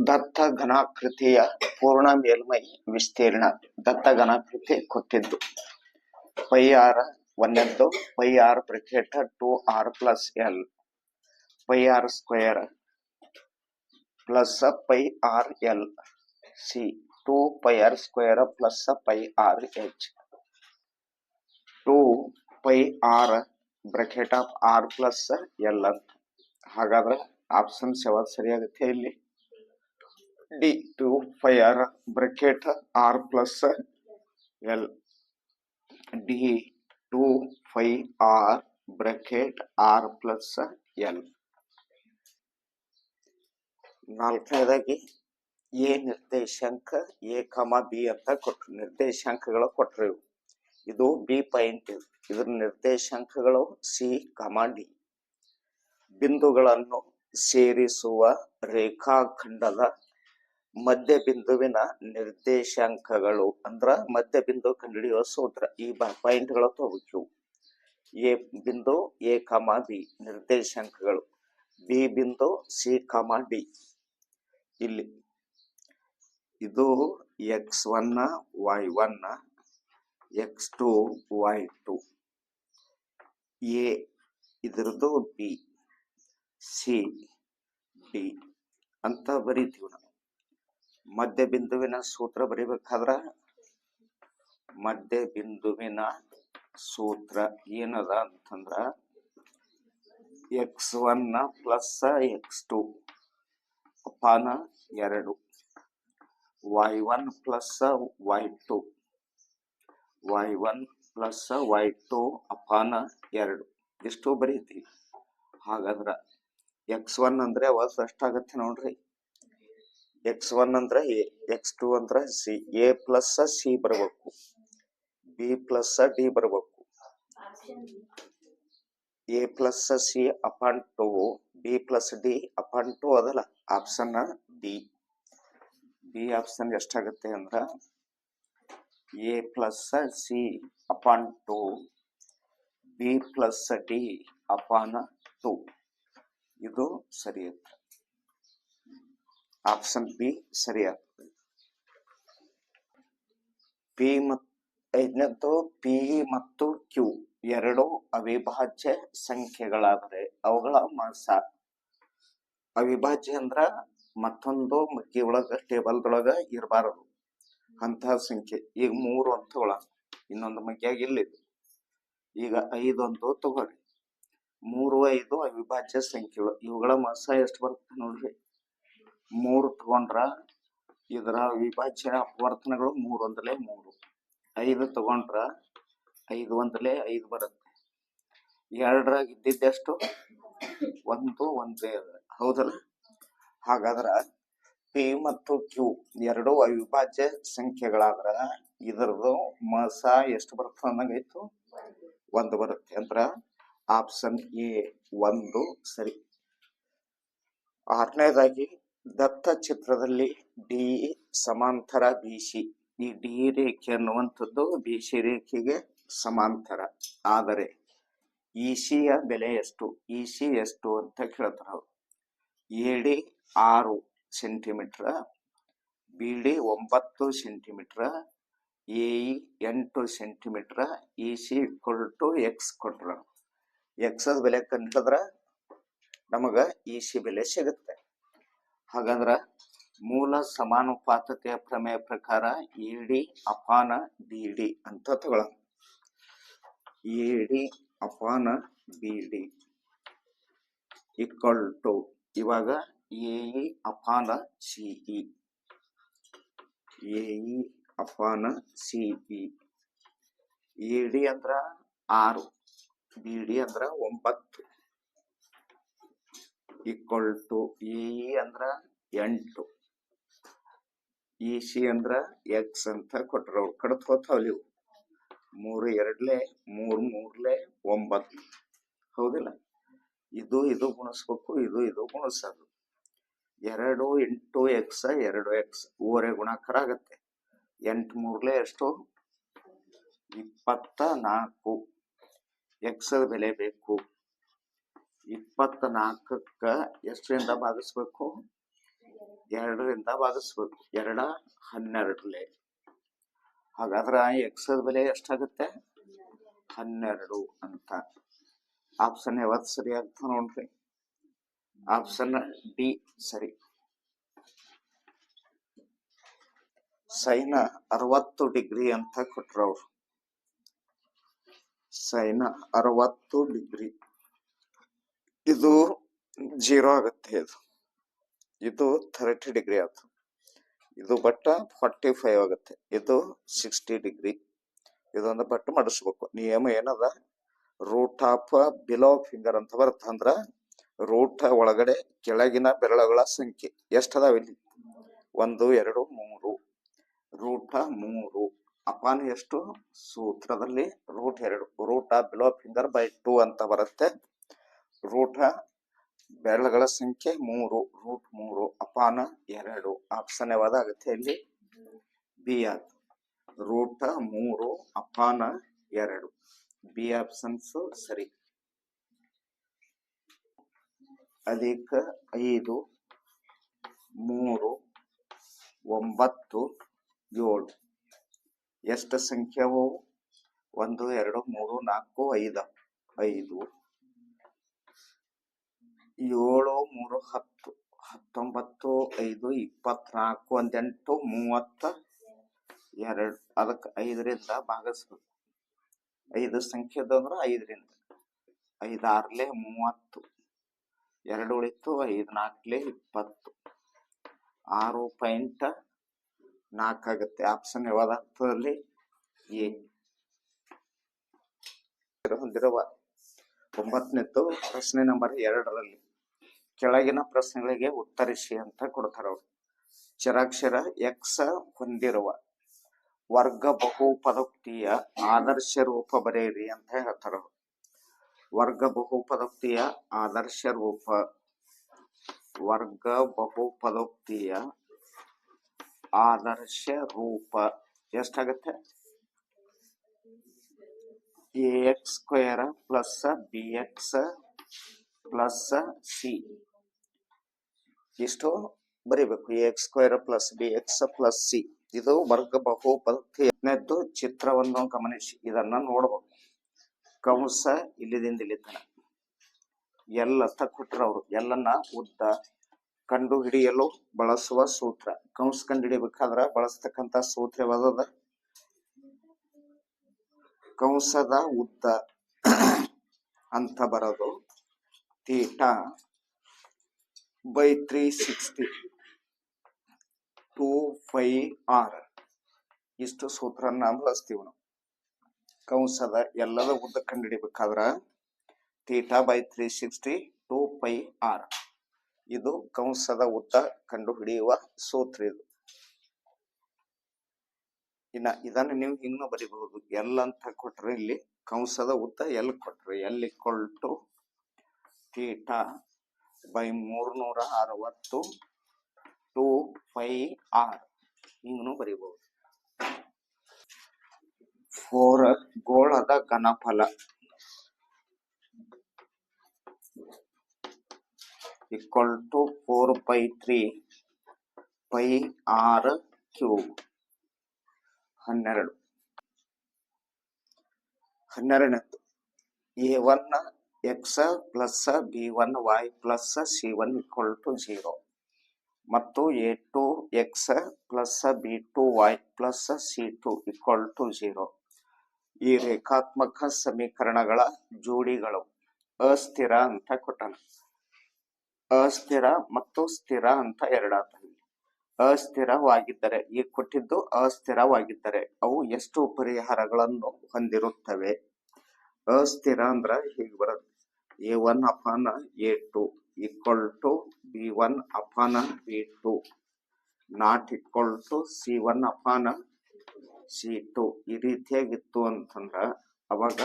ದತ್ತ ಘನಾಕೃತಿಯ ಪೂರ್ಣ ಮೇಲ್ಮೈ ವಿಸ್ತೀರ್ಣ. ದತ್ತ ಘನಾಕೃತಿ ಕೊಟ್ಟಿದ್ದು ಪೈ ಆರ್ ಒಂದೆದ್ದು pi r bracket 2r plus l pi r square plus pi r l C 2 pi r square plus pi r h 2 pi r bracket of r plus l ಅಂತ. ಹಾಗಾದ್ರೆ options ಯಾವ್ದು ಸರಿಯಾಗುತ್ತೆ ಇಲ್ಲಿ? D 2 pi r bracket r plus l. D 2 pi r bracket r plus l. ನಾಲ್ಕನೇದಾಗಿ A ನಿರ್ದೇಶಾಂಕ A comma B ಅಂತ ಕೊಟ್ರು. ನಿರ್ದೇಶಾಂಕಗಳು ಕೊಟ್ರು. ಇದು ಬಿ ಪಾಯಿಂಟ್. ಇದ್ರ ನಿರ್ದೇಶಾಂಕಗಳು ಸಿ ಕಮ ಡಿ. ಬಿಂದುಗಳನ್ನು ಸೇರಿಸುವ ರೇಖಾಖಂಡದ ಮಧ್ಯ ಬಿಂದುವಿನ ನಿರ್ದೇಶಾಂಕಗಳು ಅಂದ್ರ ಮಧ್ಯ ಬಿಂದು ಕಂಡುಹಿಡಿಯುವ ಸೂತ್ರ. ಈ ಪಾಯಿಂಟ್ಗಳು ತಗೋಬೇಕು. ಎ ಬಿಂದು ಎ ಕಮ ಬಿ ನಿರ್ದೇಶಾಂಕಗಳು, ಬಿ ಬಿಂದು ಸಿ ಕಮ ಡಿ. ಇಲ್ಲಿ ಇದು x1 y1 x2 y2. A ಇದ್ರದ್ದು ಬಿ ಸಿ ಡಿ ಅಂತ ಬರೀತೀವಿ ನಾವು. ಮಧ್ಯ ಬಿಂದುವಿನ ಸೂತ್ರ ಬರಿಬೇಕಾದ್ರ ಮಧ್ಯ ಬಿಂದುವಿನ ಸೂತ್ರ ಏನದ ಅಂತಂದ್ರ x1 ಪ್ಲಸ್ x2 ಅಪಾನ 2 y1 plus y2 y1 plus y2 ಅಪಾನ 2 ಇಷ್ಟು ಬರೀತೀವಿ. ಹಾಗಾದ್ರ x1 ಅಂದ್ರೆ ಅವತ್ತು ಎಷ್ಟಾಗತ್ತೆ ನೋಡ್ರಿ. x1 ಅಂದ್ರೆ ಎ, x2 ಅಂದ್ರೆ ಸಿ. ಎ ಪ್ಲಸ್ ಸಿ ಬರಬೇಕು, ಬಿ ಪ್ಲಸ್ ಡಿ ಬರಬೇಕು. A plus C upon 2 B plus D upon 2 ಅದಲ್ಲ. Option D. ಬಿ ಆಪ್ಷನ್ ಎಷ್ಟಾಗತ್ತೆ ಅಂದ್ರ A plus C upon 2 B plus D ಅಪಾನ 2. ಇದು ಸರಿ ಇತ್ತು. ಆಪ್ಷನ್ ಬಿ ಸರಿ ಆಗ್ತದೆ. ಪಿ ಐದನೇದ್ದು ಪಿ ಮತ್ತು ಕ್ಯೂ ಎರಡು ಅವಿಭಾಜ್ಯ ಸಂಖ್ಯೆಗಳಾದರೆ ಅವುಗಳ ಮಾಸ. ಅವಿಭಾಜ್ಯ ಅಂದ್ರ ಮತ್ತೊಂದು ಮಗ್ಗಿ ಒಳಗ ಟೇಬಲ್ದೊಳಗ ಇರಬಾರದು ಅಂತಹ ಸಂಖ್ಯೆ. ಈಗ 3 ಅಂತ ತಗೊಳ, ಇನ್ನೊಂದು ಮಗ್ಗಿಯಾಗಿ ಇಲ್ಲಿದೆ. ಈಗ 5 ಅಂತ ತಗೋರಿ. 3, 5 ಅವಿಭಾಜ್ಯ ಸಂಖ್ಯೆಗಳು. ಇವುಗಳ ಮಾಸ ಎಷ್ಟು ಬರುತ್ತೆ ನೋಡ್ರಿ. 3 ತಗೊಂಡ್ರ ಇದರ ಅವಿಭಾಜ್ಯ ಅಪವರ್ತನಗಳು 3 ಒಂದಲೇ 3. 5 ತಗೊಂಡ್ರ 5 ಒಂದಲೇ 5 ಬರುತ್ತೆ. 2ರಾಗ ಇದ್ದಿದ್ದೆಷ್ಟು? 1 ಒಂದೇ ಅದ, ಹೌದಲ್ಲ? ಹಾಗಾದ್ರ ಪಿ ಮತ್ತು ಕ್ಯೂ ಎರಡು ಅವಿಭಾಜ್ಯ ಸಂಖ್ಯೆಗಳಾದ್ರ ಇದರದು ಮಾಸ ಎಷ್ಟು ಬರುತ್ತೆ ಅನ್ನಂಗಾಯ್ತು? 1 ಬರುತ್ತೆ. ಅಂದ್ರ ಆಪ್ಷನ್ ಎ 1 ಸರಿ. 6ನೇದಾಗಿ ದತ್ತ ಚಿತ್ರದಲ್ಲಿ ಡಿ ಸಮಾಂತರ ಬಿಸಿ. ಈ ಡಿ ರೇಖೆ ಅನ್ನುವಂಥದ್ದು ಬಿಸಿ ರೇಖೆಗೆ ಸಮಾಂತರ. ಆದರೆ ಇಸಿಯ ಬೆಲೆ ಎಷ್ಟು? ಇಸಿ ಎಷ್ಟು ಅಂತ ಕೇಳ್ತಾರ ಅವರು. ಎಡಿ 6 centimetre, BD 9 centimetre, AE 8 centimetre, EC x ಕೊಟ್ರ. ಎಕ್ಸ್ ಬೆಲೆ ಕಂಡಿದ್ರ ನಮಗ ಇಸಿ ಬೆಲೆ ಸಿಗುತ್ತೆ. ಹಾಗಂದ್ರ ಮೂಲ ಸಮಾನುಪಾತತೆಯ ಪ್ರಮೇಯ ಪ್ರಕಾರ ಎಡಿ ಅಪಾನ ಬಿಡಿ ಅಂತ ತಗೊಳ. ಎಡಿ ಅಪಾನ ಬಿಡಿ ಈಕ್ವಲ್ ಟು ಇವಾಗ ಎಇ ಅಪಾನ ಸಿಇ. ಎಇ ಅಪಾನ ಸಿಇ. ಎಡಿ ಅಂದ್ರ 6, ಬಿಡಿ ಅಂದ್ರ 9 ಈಕ್ವಲ್ ಟು ಎಇ ಅಂದ್ರ 8, ಇಸಿ ಅಂದ್ರ ಎಕ್ಸ್ ಅಂತ ಕೊಟ್ರ. ಕಡತ್ ಹೋತಾವಲ್ಲಿ 3 2 3 9, ಹೌದಿಲ್ಲ? ಇದು ಗುಣಿಸ್ಬೇಕು, ಇದು ಗುಣಿಸೋದು. 2 ಇಂಟು ಎಕ್ಸ್ 2x ಓರೆ ಗುಣಾಕಾರ ಆಗತ್ತೆ. 8 3 ಎಷ್ಟು? 24. ಎಕ್ಸ್ ಬೆಲೆ ಬೇಕು. 24ಕ್ಕ ಎಷ್ಟರಿಂದ ಭಾಗಿಸ್ಬೇಕು? 2ರಿಂದ ಭಾಗಿಸ್ಬೇಕು. 2 12 ಹಾಗಾದ್ರೆ ಎಕ್ಸ್ ಬೆಲೆ ಎಷ್ಟಾಗುತ್ತೆ? 12 ಅಂತ. ಆಪ್ಷನ್ ಯಾವತ್ತು ಸರಿ ಆಗ್ತದೆ ನೋಡ್ರಿ. ಆಪ್ಷನ್ ಡಿ ಸರಿ. ಸೈನ್ 60 ಡಿಗ್ರಿ ಅಂತ ಕೊಟ್ರು ಅವ್ರು. ಸೈನ್ 60 ಡಿಗ್ರಿ ಇದು 0 ಆಗುತ್ತೆ. ಇದು 30 ಡಿಗ್ರಿ ಆಯ್ತು. ಇದು ಬಟ್ಟ 45 ಆಗುತ್ತೆ. ಇದು 60 ಡಿಗ್ರಿ. ಇದೊಂದು ಬಟ್ಟು ಮಾಡಿಸ್ಬೇಕು. ನಿಯಮ ಏನದ? ರೂಟ್ ಆಫ್ ಬಿಲೋ ಫಿಂಗರ್ ಅಂತ ಬರುತ್ತೆ. ಅಂದ್ರ ರೂಟ್ ಒಳಗಡೆ ಕೆಳಗಿನ ಬೆರಳುಗಳ ಸಂಖ್ಯೆ ಎಷ್ಟದಾವ ಇಲ್ಲಿ? 1 2 3. ರೂಟ್ 3 ಅಪಾನ್ ಎಷ್ಟು? ಸೂತ್ರದಲ್ಲಿ root 2. Root below finger by 2 ಅಂತ ಬರುತ್ತೆ. ರೂಟ್ ಬೆರಳುಗಳ ಸಂಖ್ಯೆ 3. ರೂಟ್ 3 ಅಪಾನ 2. ಆಪ್ಷನ್ ಯಾವ್ದಾಗುತ್ತೆ ಇಲ್ಲಿ? ಬಿ ಆಯ್ತು. ರೂಟ್ 3 ಅಪಾನ 2. ಬಿ ಆಪ್ಷನ್ಸ್ ಸರಿ. ಅಧಿಕ 5 3 9 7 ಎಷ್ಟು ಸಂಖ್ಯೆವು? 1 2 3 4 5. 5 7 3 10 19 5 24 1 8 32. ಅದಕ್ಕೆ 5ರಿಂದ ಭಾಗಿಸ್ಬೇಕು. 5 ಸಂಖ್ಯೆದ ಅಂದ್ರೆ 5ರಿಂದ. 5 6 30. 2 ಉಳಿತು. 5 4 20. 6.4 ಆಗುತ್ತೆ. ಆಪ್ಷನ್ ಯಾವ್ದಾಗ್ತದಲ್ಲಿ? ಎ. ಹೊಂದಿರುವ 9ನೇದ್ದು ಪ್ರಶ್ನೆ ನಂಬರ್ 2ರಲ್ಲಿ ಕೆಳಗಿನ ಪ್ರಶ್ನೆಗಳಿಗೆ ಉತ್ತರಿಸಿ ಅಂತ ಕೊಡ್ತಾರ ಅವರು. ಚರಾಕ್ಷರ ಎಕ್ಸ್ ಹೊಂದಿರುವ ವರ್ಗ ಬಹುಪದೋಕ್ತಿಯ ಆದರ್ಶ ರೂಪ ಬರೆಯಿರಿ ಅಂತ ಹೇಳ್ತಾರ. ವರ್ಗ ಬಹುಪದೋಕ್ತಿಯ ಆದರ್ಶ ರೂಪ. ವರ್ಗ ಬಹುಪದೋಕ್ತಿಯ ಆದರ್ಶ ರೂಪ ಎಷ್ಟಾಗತ್ತೆ? ax² plus bx plus C. ಇಷ್ಟು ಬರಿಬೇಕು. ax² plus bx plus C. ಇದು ವರ್ಗ ಬಹುಪದೋಕ್ತಿ. ಚಿತ್ರವನ್ನು ಗಮನಿಸಿ ಇದನ್ನ ನೋಡ್ಬೇಕು. ಕಂಸ ಇಲ್ಲಿದಿಂದ ಇಲ್ಲಿ ತನ ಎಲ್ಲ ಕೊಟ್ರ ಅವರು. ಎಲ್ಲನ್ನ ಉದ್ದ ಕಂಡು ಹಿಡಿಯಲು ಬಳಸುವ ಸೂತ್ರ. ಕಂಸ ಕಂಡು ಹಿಡಿಬೇಕಾದ್ರ ಬಳಸ್ತಕ್ಕಂತ ಸೂತ್ರ ಯಾವ್ದದ? ಕಂಸದ ಉದ್ದ ಅಂತ ಬರೋದು ಥೀಟಾ ಬೈ 360 2 πr. ಇಷ್ಟು ಸೂತ್ರನ ಬಳಸ್ತೀವಿ ನಾವು. ಕಂಸದ ಎಲ್ಲದ ಉದ್ದ ಕಂಡು ಹಿಡಿಬೇಕಾದ್ರ ಥೀಟಾ ಬೈ 360 2 πr. ಇದು ಕಂಸದ ಉದ್ದ ಕಂಡು ಹಿಡಿಯುವ ಸೂತ್ರ. ಇದು ಇನ್ನ ಇದನ್ನು ನೀವು ಹಿಂಗ ಬರಿಬಹುದು. ಎಲ್ ಅಂತ ಕೊಟ್ರೆ ಇಲ್ಲಿ ಕಂಸದ ಉದ್ದ ಎಲ್ ಕೊಟ್ರೆ l equal to theta by 360 2 πr. ಹಿಂಗನು ಬರಿಬಹುದು. 4 ಗೋಳದ ಘನಫಲ ಈಕ್ವಲ್ ಟು 4/3 πr ಕ್ಯೂಬ್. 12. 12ನೇದ್ದು a1 x plus b1 y plus c1 equal to 0 ಮತ್ತು a2 x plus b2 y plus c2 equal to 0. ಈ ರೇಖಾತ್ಮಕ ಸಮೀಕರಣಗಳ ಜೋಡಿಗಳು ಅಸ್ಥಿರ ಅಂತ ಕೊಟ್ಟಾನ. ಅಸ್ಥಿರ ಮತ್ತು ಸ್ಥಿರ ಅಂತ ಎರಡಾಗ್ತವೆ. ಅಸ್ಥಿರವಾಗಿದ್ದರೆ ಈಗ ಕೊಟ್ಟಿದ್ದು ಅಸ್ಥಿರವಾಗಿದ್ದರೆ ಅವು ಎಷ್ಟು ಪರಿಹಾರಗಳನ್ನು ಹೊಂದಿರುತ್ತವೆ? ಅಸ್ಥಿರ ಅಂದ್ರ ಹೀಗೆ ಬರುತ್ತೆ. a1 ಅಪಾನ a2 ಈಕ್ವಲ್ ಟು b1 ಅಪಾನ b2 not equal to c1 ಅಪಾನ c2. ಈ ರೀತಿಯಾಗಿತ್ತು ಅಂತಂದ್ರ ಅವಾಗ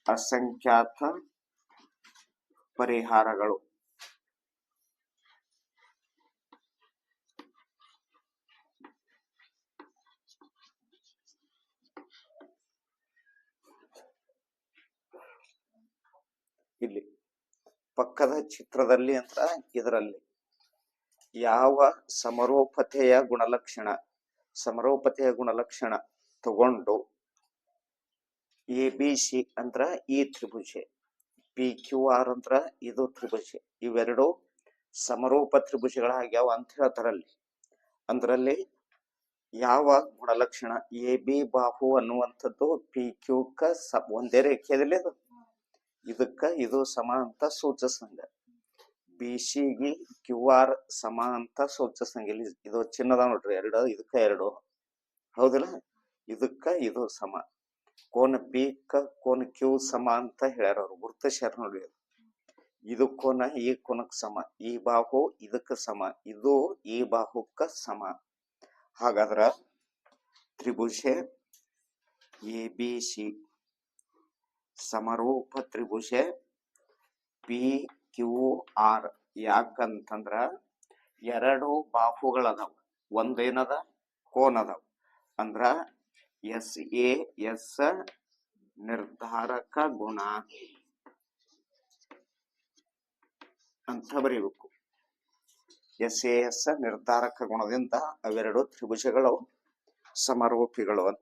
ಅಸಂಖ್ಯಾತ ಪರಿಹಾರಗಳು. ಇಲ್ಲಿ ಪಕ್ಕದ ಚಿತ್ರದಲ್ಲಿ ಅಂತ ಇದರಲ್ಲಿ ಯಾವ ಸಮರೂಪತೆಯ ಗುಣಲಕ್ಷಣ ತಗೊಂಡು ಎ ಬಿ ಸಿ ಅಂದ್ರ ಈ ತ್ರಿಭುಜ, ಪಿ ಕ್ಯೂ ಆರ್ ಅಂದ್ರ ಇದು ತ್ರಿಭುಜ, ಇವೆರಡು ಸಮರೂಪ ತ್ರಿಭುಜಗಳಾಗ್ಯಾವ ಅಂತ ಹೇಳ್ತಾರಲ್ಲಿ. ಅಂದ್ರಲ್ಲಿ ಯಾವ ಗುಣಲಕ್ಷಣ ಎ ಬಿ ಬಾಹು ಅನ್ನುವಂಥದ್ದು ಪಿ ಕ್ಯೂ ಕ ಒಂದೇ ರೇಖೆಯಲ್ಲಿ ಅದು ಇದಕ್ಕ ಇದು ಸಮ ಅಂತ ಸೂಚಿಸಂಗ, ಬಿ ಸಿಗಿ ಕ್ಯೂ ಆರ್ ಸಮ ಅಂತ ಸೂಚಿಸಂಗ. ಇಲ್ಲಿ ಇದು ಚಿನ್ನದ ನೋಡ್ರಿ, ಎರಡು ಇದಕ್ಕ ಎರಡು ಹೌದಿಲ್ಲ, ಇದಕ್ಕ ಇದು ಸಮ. ಕೋನ ಪಿ ಕ ಕೋನ ಕ್ಯೂ ಸಮ ಅಂತ ಹೇಳ್ಯಾರ ಅವ್ರು, ಗುರುತಿಸ್ಯಾರ ನೋಡ್ರಿ. ಇದು ಕೋನ ಈ ಕೋನಕ್ ಸಮ, ಈ ಬಾಹು ಇದಕ್ಕ ಸಮ, ಇದು ಈ ಬಾಹುಕ್ಕ ಸಮ. ಹಾಗಾದ್ರ ತ್ರಿಭುಜ ಎ ಬಿ ಸಿ ಸಮರೂಪ ತ್ರಿಭುಜ ಪಿ ಕ್ಯೂ ಆರ್. ಯಾಕಂತಂದ್ರ ಎರಡು ಬಾಹುಗಳದಾವ, ಒಂದೇನದ ಕೋನ ಅದಾವ. ಅಂದ್ರ ಎಸ್ ಎ ಎಸ್ ನಿರ್ಧಾರಕ ಗುಣ ಅಂತ ಬರೀಬೇಕು. ಎಸ್ ಎ ಎಸ್ ನಿರ್ಧಾರಕ ಗುಣದಿಂದ ಅವೆರಡು ತ್ರಿಭುಜಗಳು ಸಮರೂಪಿಗಳು ಅಂತ.